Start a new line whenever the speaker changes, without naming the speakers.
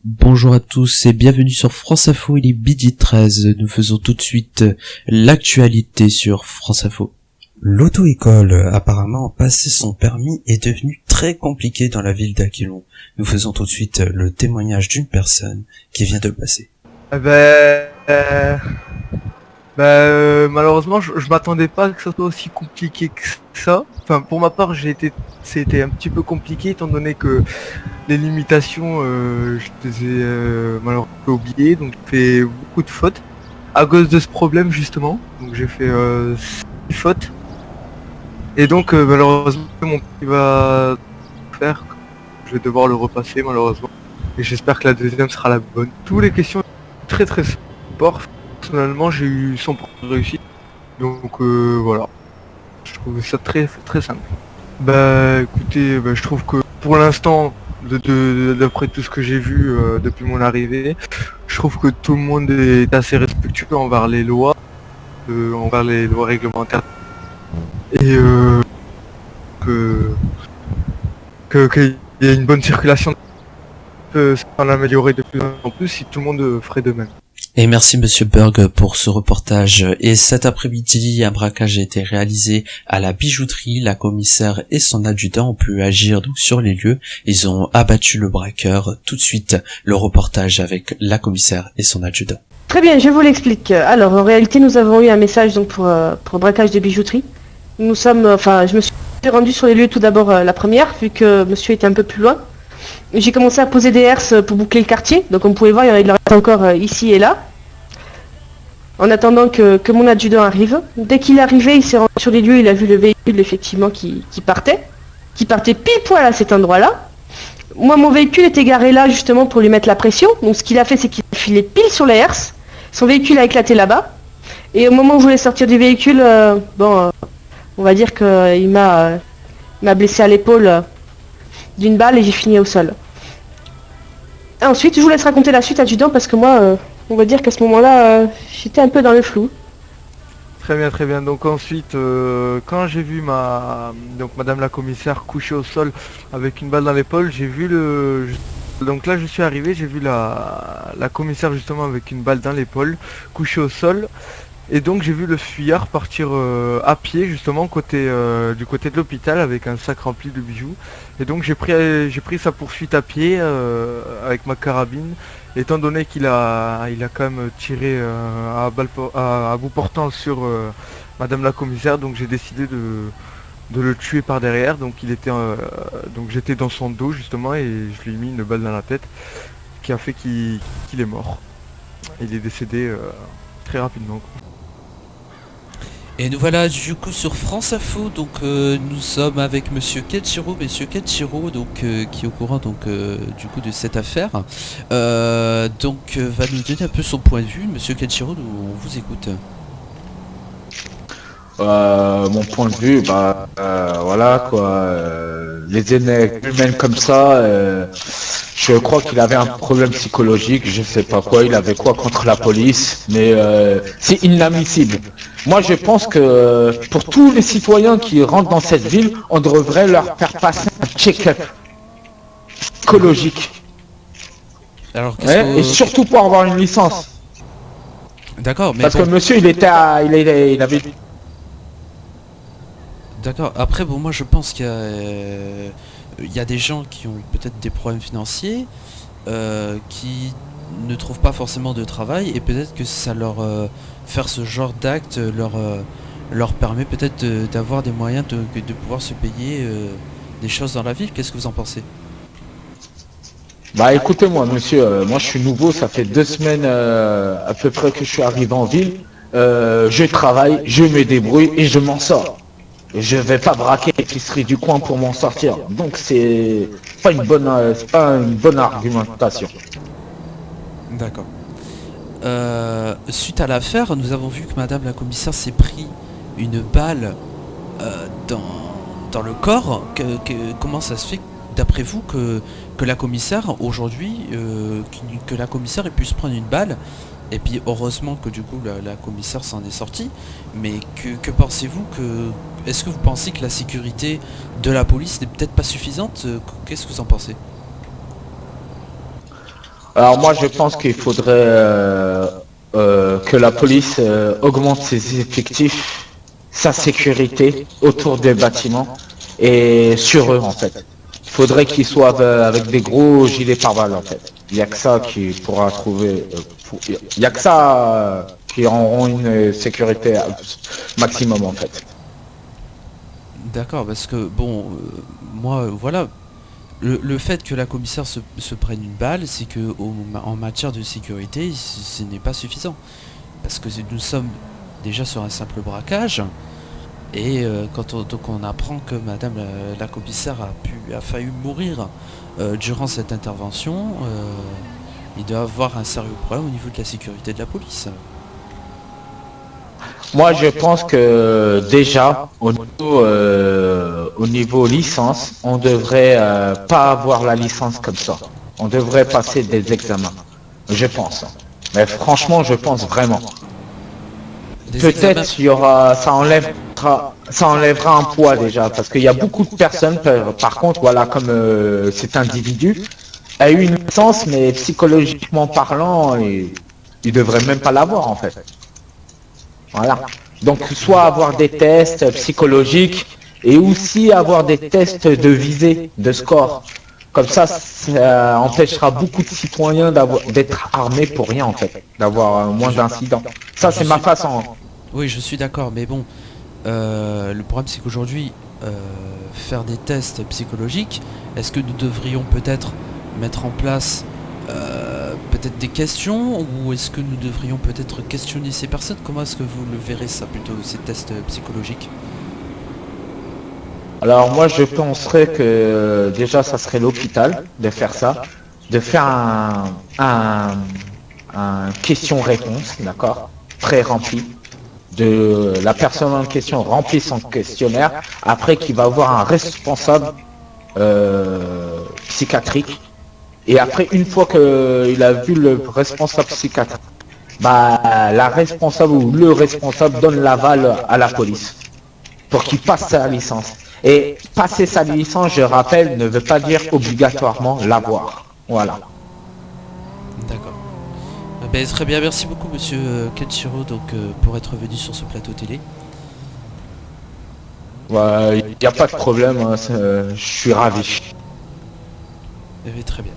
Bonjour à tous et bienvenue sur France Info, il est midi 13. Nous faisons tout de suite l'actualité sur France Info. L'auto-école, apparemment, passer son permis est devenu très compliqué dans la ville d'Aquilon. Nous faisons tout de suite le témoignage d'une personne qui vient de le passer.
Malheureusement, je m'attendais pas que ça soit aussi compliqué que ça. Enfin, pour ma part, c'était un petit peu compliqué étant donné que les limitations, je les ai malheureusement oubliées, donc j'ai fait beaucoup de fautes à cause de ce problème justement. Donc j'ai fait 6 fautes. Et donc malheureusement, mon petit va faire. Je vais devoir le repasser malheureusement. Et j'espère que la deuxième sera la bonne. Toutes les questions très simples. Personnellement, j'ai eu 100% de réussite. Donc voilà. Je trouve ça très simple. Écoutez, je trouve que pour l'instant, d'après tout ce que j'ai vu depuis mon arrivée, je trouve que tout le monde est assez respectueux envers les lois réglementaires. Et qu'il y a une bonne circulation peut s'en améliorer de plus en plus si tout le monde ferait de même.
Et merci Monsieur Berg pour ce reportage. Et cet après-midi, un braquage a été réalisé à la bijouterie. La commissaire et son adjudant ont pu agir donc sur les lieux. Ils ont abattu le braqueur. Tout de suite, le reportage avec la commissaire et son adjudant.
Très bien, je vous l'explique. Alors, en réalité, nous avons eu un message donc pour braquage de bijouterie. Je me suis rendu sur les lieux tout d'abord la première, vu que monsieur était un peu plus loin. J'ai commencé à poser des herses pour boucler le quartier. Donc, comme vous pouvez voir, il en reste encore ici et là. En attendant que mon adjudant arrive. Dès qu'il est arrivé, il s'est rendu sur les lieux, il a vu le véhicule effectivement qui partait pile poil à cet endroit-là. Moi, mon véhicule était garé là justement pour lui mettre la pression. Donc, ce qu'il a fait, c'est qu'il a filé pile sur les herses. Son véhicule a éclaté là-bas. Et au moment où je voulais sortir du véhicule, on va dire qu'il m'a blessé à l'épaule d'une balle et j'ai fini au sol. Et ensuite, je vous laisse raconter la suite, adjudant, parce que moi, on va dire qu'à ce moment-là, j'étais un peu dans le flou.
Très bien. Donc ensuite, quand j'ai vu Madame la commissaire couchée au sol avec une balle dans l'épaule, j'ai vu donc là je suis arrivé, j'ai vu la commissaire justement avec une balle dans l'épaule, couchée au sol. Et donc j'ai vu le fuyard partir à pied justement du côté de l'hôpital avec un sac rempli de bijoux. Et donc j'ai pris sa poursuite à pied avec ma carabine, étant donné qu'il a quand même tiré à bout portant sur Madame la commissaire. Donc j'ai décidé de le tuer par derrière. Donc donc j'étais dans son dos justement et je lui ai mis une balle dans la tête qui a fait qu'il est mort. Il est décédé très rapidement.
Et nous voilà du coup sur France Info, donc nous sommes avec Monsieur Kenshiro, donc qui est au courant donc du coup de cette affaire, va nous donner un peu son point de vue. Monsieur Kenshiro, on vous écoute.
Mon point de vue, voilà quoi, les aînés humaines comme ça, je crois qu'il avait un problème psychologique, je sais pas quoi, il avait quoi contre la police, mais c'est inadmissible. Moi je pense que pour tous les citoyens qui rentrent dans cette ville, on devrait leur faire passer un check-up psychologique.
Alors,
et surtout pour avoir une licence.
D'accord, mais
parce que monsieur il avait...
D'accord, après moi je pense qu'il y a des gens qui ont peut-être des problèmes financiers, qui ne trouvent pas forcément de travail, et peut-être que ça faire ce genre d'acte leur permet peut-être d'avoir des moyens de pouvoir se payer des choses dans la ville. Qu'est-ce que vous en pensez?
Écoutez-moi monsieur, moi je suis nouveau, ça fait 2 semaines à peu près que je suis arrivé en ville, je travaille, je me débrouille et je m'en sors. Je vais pas braquer l'épicerie du coin pour m'en sortir. Donc c'est pas une bonne argumentation.
D'accord. Suite à l'affaire, nous avons vu que Madame la commissaire s'est pris une balle dans le corps. Comment ça se fait, d'après vous, que la commissaire aujourd'hui, que la commissaire ait pu se prendre une balle? Et puis heureusement que du coup la commissaire s'en est sortie. Mais que pensez-vous est-ce que vous pensez que la sécurité de la police n'est peut-être pas suffisante? Qu'est-ce que vous en pensez?
Alors moi je pense qu'il faudrait que la police augmente ses effectifs, sa sécurité autour des bâtiments et sur eux en fait. Il faudrait qu'ils soient avec des gros gilets pare-balles en fait. Il n'y a que ça qui pourra trouver... il n'y a que ça qui auront une sécurité maximum en fait.
D'accord, parce que bon, moi, voilà, le fait que la commissaire se prenne une balle, c'est que en matière de sécurité, ce n'est pas suffisant. Parce que nous sommes déjà sur un simple braquage, et donc on apprend que Madame la commissaire a failli mourir durant cette intervention, il doit avoir un sérieux problème au niveau de la sécurité de la police.
Moi, je pense que déjà, au niveau licence, on devrait pas avoir la licence comme ça. On devrait passer des examens. Je pense. Mais franchement, je pense vraiment.
Des examens.
Peut-être il y aura, ça enlèvera un poids déjà, parce qu'il y a beaucoup de personnes, par contre, voilà, comme cet individu a eu une licence, mais psychologiquement parlant, il devrait même pas l'avoir en fait. Voilà. Donc soit avoir des tests psychologiques et aussi avoir des tests de visée, de score. Comme ça empêchera beaucoup de citoyens d'être armés pour rien en fait, d'avoir moins d'incidents. Ça c'est ma façon.
Oui, je suis d'accord, mais bon, le problème c'est qu'aujourd'hui, faire des tests psychologiques, est-ce que nous devrions peut-être mettre en place peut-être des questions, ou est-ce que nous devrions peut-être questionner ces personnes? Comment est-ce que vous le verrez ça plutôt, ces tests psychologiques?
Alors moi je penserais que déjà ça serait l'hôpital de faire ça, de faire un question-réponse, d'accord, pré-rempli. De la personne en question remplit son questionnaire, après qu'il va avoir un responsable psychiatrique. Et après, une fois qu'il a vu le responsable psychiatrique, bah, la responsable ou le responsable donne l'aval à la police pour qu'il passe sa licence. Et passer sa licence, je rappelle, ne veut pas dire obligatoirement l'avoir. Voilà.
D'accord. Ben, très bien, merci beaucoup monsieur Kenshiro pour être venu sur ce plateau télé.
Il n'y a pas de problème, hein, je suis ravi.
Eh bien, très bien.